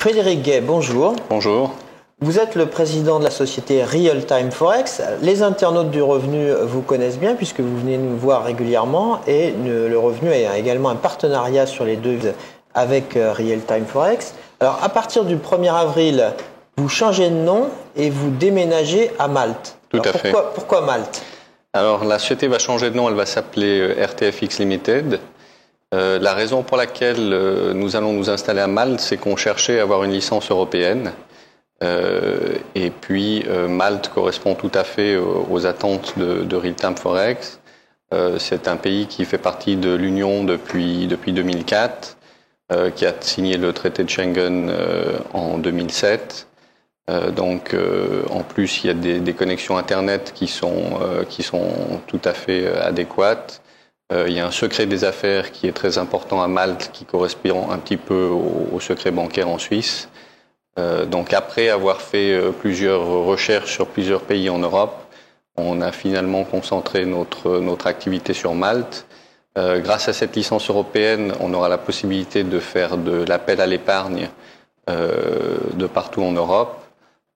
Frédéric Gay, bonjour. Bonjour. Vous êtes le président de la société Real Time Forex. Les internautes du Revenu vous connaissent bien puisque vous venez nous voir régulièrement et le Revenu a également un partenariat sur les devises avec Real Time Forex. Alors à partir du 1er avril, vous changez de nom et vous déménagez à Malte. Tout à fait. Pourquoi Malte? Alors la société va changer de nom, elle va s'appeler RTFX Limited. La raison pour laquelle nous allons nous installer à Malte, c'est qu'on cherchait à avoir une licence européenne. Et puis Malte correspond tout à fait aux attentes de Real Time Forex. C'est un pays qui fait partie de l'Union depuis 2004, qui a signé le traité de Schengen en 2007. Donc en plus il y a des connexions internet qui sont tout à fait adéquates. Il y a un secret des affaires qui est très important à Malte, qui correspond un petit peu au secret bancaire en Suisse. Donc après avoir fait plusieurs recherches sur plusieurs pays en Europe, on a finalement concentré notre activité sur Malte. Grâce à cette licence européenne, on aura la possibilité de faire de l'appel à l'épargne de partout en Europe,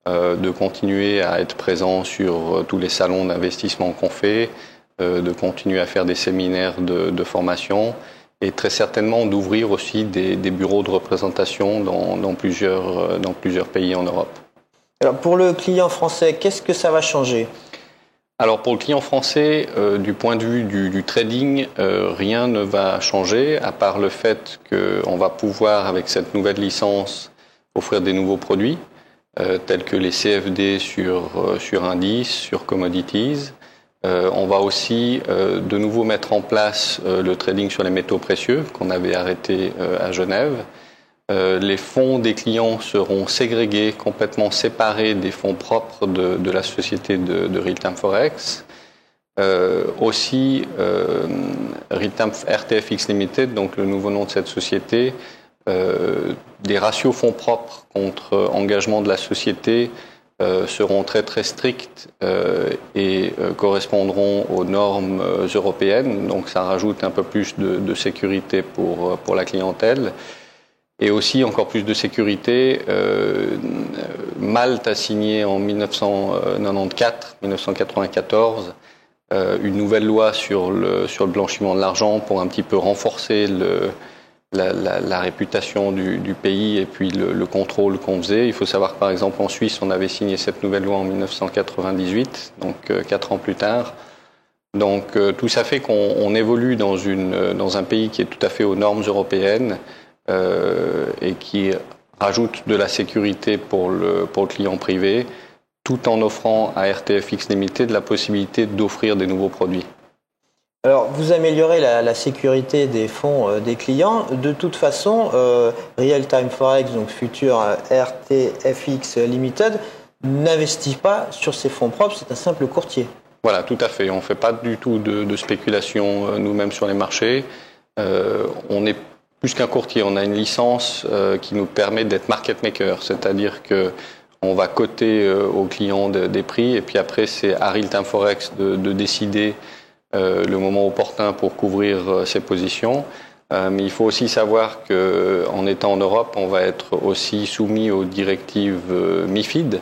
de continuer à être présent sur tous les salons d'investissement qu'on fait, de continuer à faire des séminaires de formation et très certainement d'ouvrir aussi des bureaux de représentation dans plusieurs pays en Europe. Alors pour le client français, qu'est-ce que ça va changer? Alors pour le client français, du point de vue du trading, rien ne va changer, à part le fait qu'on va pouvoir, avec cette nouvelle licence, offrir des nouveaux produits, tels que les CFD sur indices, sur commodities. On va aussi de nouveau mettre en place le trading sur les métaux précieux qu'on avait arrêté à Genève. Les fonds des clients seront ségrégés, complètement séparés des fonds propres de la société de Real Time Forex. Aussi, RTFX Limited, donc le nouveau nom de cette société, des ratios fonds propres contre engagement de la société seront très très stricts et correspondront aux normes européennes. Donc ça rajoute un peu plus de sécurité pour la clientèle. Et aussi encore plus de sécurité. Malte a signé en 1994 une nouvelle loi sur le blanchiment de l'argent pour un petit peu renforcer la réputation du pays et puis le contrôle qu'on faisait. Il faut savoir que par exemple en Suisse, on avait signé cette nouvelle loi en 1998, donc 4 ans plus tard. Donc tout ça fait qu'on évolue dans un pays qui est tout à fait aux normes européennes et qui rajoute de la sécurité pour le client privé, tout en offrant à RTFX Limited la possibilité d'offrir des nouveaux produits. Alors, vous améliorez la sécurité des fonds des clients. De toute façon, Real Time Forex, donc futur RTFX Limited, n'investit pas sur ses fonds propres, c'est un simple courtier. Voilà, tout à fait. On ne fait pas du tout de spéculation nous-mêmes sur les marchés. On est plus qu'un courtier. On a une licence qui nous permet d'être market maker, c'est-à-dire que on va coter aux clients des prix et puis après, c'est à Real Time Forex de décider le moment opportun pour couvrir ses positions. Mais il faut aussi savoir qu'en étant en Europe, on va être aussi soumis aux directives MiFID,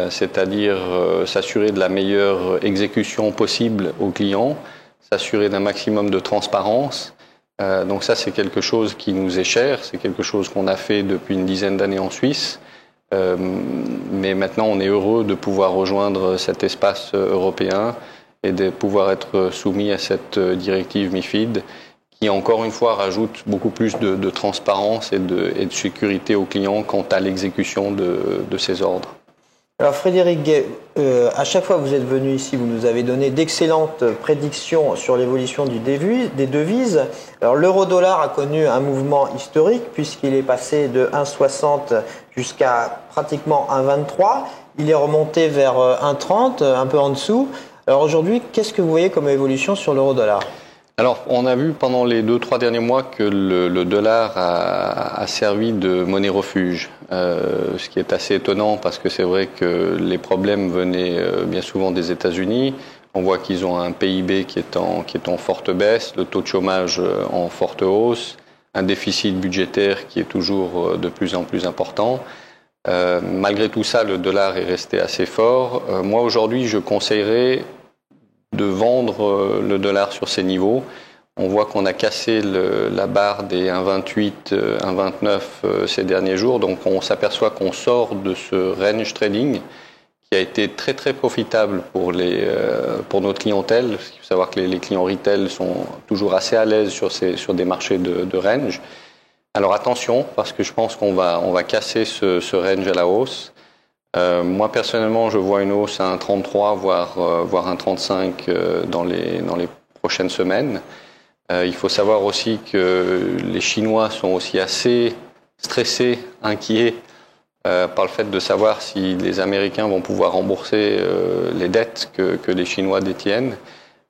c'est-à-dire s'assurer de la meilleure exécution possible aux clients, s'assurer d'un maximum de transparence. Donc ça, c'est quelque chose qui nous est cher, c'est quelque chose qu'on a fait depuis une dizaine d'années en Suisse. Mais maintenant, on est heureux de pouvoir rejoindre cet espace européen et de pouvoir être soumis à cette directive MiFID qui, encore une fois, rajoute beaucoup plus de transparence et de sécurité aux clients quant à l'exécution de ces ordres. Alors Frédéric Gay, à chaque fois que vous êtes venu ici, vous nous avez donné d'excellentes prédictions sur l'évolution des devises. Alors l'euro-dollar a connu un mouvement historique puisqu'il est passé de 1,60 jusqu'à pratiquement 1,23. Il est remonté vers 1,30, un peu en dessous. Alors aujourd'hui, qu'est-ce que vous voyez comme évolution sur l'euro-dollar ? Alors, on a vu pendant les 2-3 derniers mois que le dollar a servi de monnaie refuge, ce qui est assez étonnant parce que c'est vrai que les problèmes venaient bien souvent des États-Unis. On voit qu'ils ont un PIB qui est en forte baisse, le taux de chômage en forte hausse, un déficit budgétaire qui est toujours de plus en plus important. Malgré tout ça, le dollar est resté assez fort. Moi, aujourd'hui, je conseillerais de vendre le dollar sur ces niveaux. On voit qu'on a cassé la barre des 1,28, 1,29 ces derniers jours. Donc, on s'aperçoit qu'on sort de ce range trading qui a été très, très profitable pour notre clientèle. Il faut savoir que les clients retail sont toujours assez à l'aise sur des marchés de range. Alors, attention, parce que je pense qu'on va casser ce range à la hausse. Moi, personnellement, je vois une hausse à 1,33, voire 1,35 dans les prochaines semaines. Il faut savoir aussi que les Chinois sont aussi assez stressés, inquiets par le fait de savoir si les Américains vont pouvoir rembourser les dettes que les Chinois détiennent.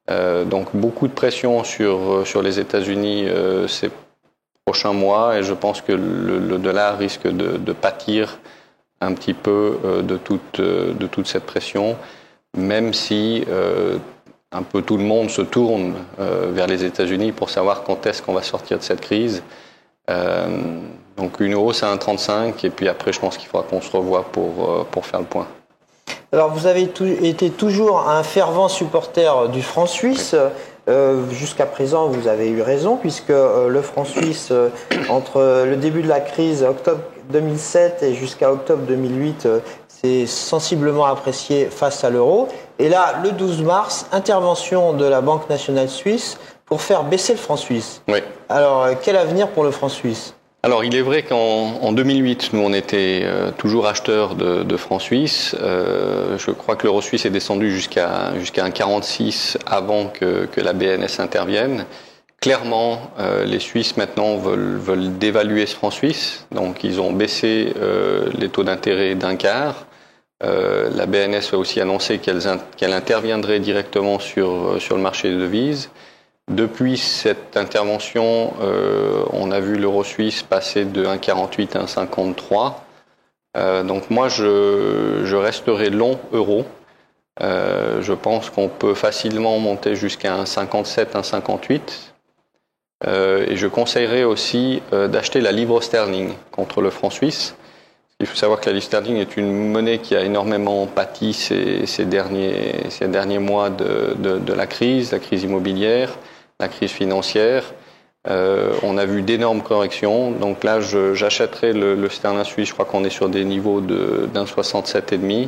Donc beaucoup de pression sur les États-Unis ces prochains mois et je pense que le dollar risque de pâtir un petit peu de toute cette pression, même si un peu tout le monde se tourne vers les États-Unis pour savoir quand est-ce qu'on va sortir de cette crise. Donc une hausse à 1,35 et puis après je pense qu'il faudra qu'on se revoie pour faire le point. Alors vous avez été toujours un fervent supporter du franc suisse. Jusqu'à présent vous avez eu raison puisque le franc suisse entre le début de la crise octobre 2007 et jusqu'à octobre 2008 s'est sensiblement apprécié face à l'euro. Et là, le 12 mars, intervention de la Banque nationale suisse pour faire baisser le franc suisse. Oui. Alors, quel avenir pour le franc suisse ? Alors, il est vrai qu'en 2008, nous, on était toujours acheteurs de francs suisses. Je crois que l'euro suisse est descendu jusqu'à 1,46 avant que la BNS intervienne. Clairement, les Suisses maintenant veulent dévaluer ce franc suisse. Donc, ils ont baissé les taux d'intérêt d'un quart. La BNS a aussi annoncé qu'elle interviendrait directement sur le marché des devises. Depuis cette intervention, on a vu l'euro suisse passer de 1,48 à 1,53. Donc moi, je resterai long euro. Je pense qu'on peut facilement monter jusqu'à 1,57, 1,58. Et je conseillerais aussi d'acheter la livre sterling contre le franc suisse. Il faut savoir que la livre sterling est une monnaie qui a énormément pâti ces derniers mois de la crise immobilière, la crise financière. On a vu d'énormes corrections. Donc là, j'achèterai le sterling suisse. Je crois qu'on est sur des niveaux d'1,67,5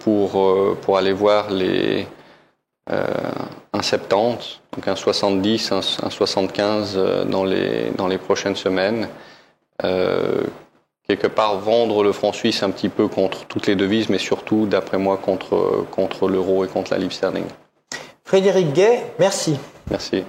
pour aller voir les 1,70, donc 1,70, 1,75 dans les prochaines semaines. Quelque part vendre le franc suisse un petit peu contre toutes les devises, mais surtout, d'après moi, contre l'euro et contre la livre sterling. Frédéric Gay, merci. Merci.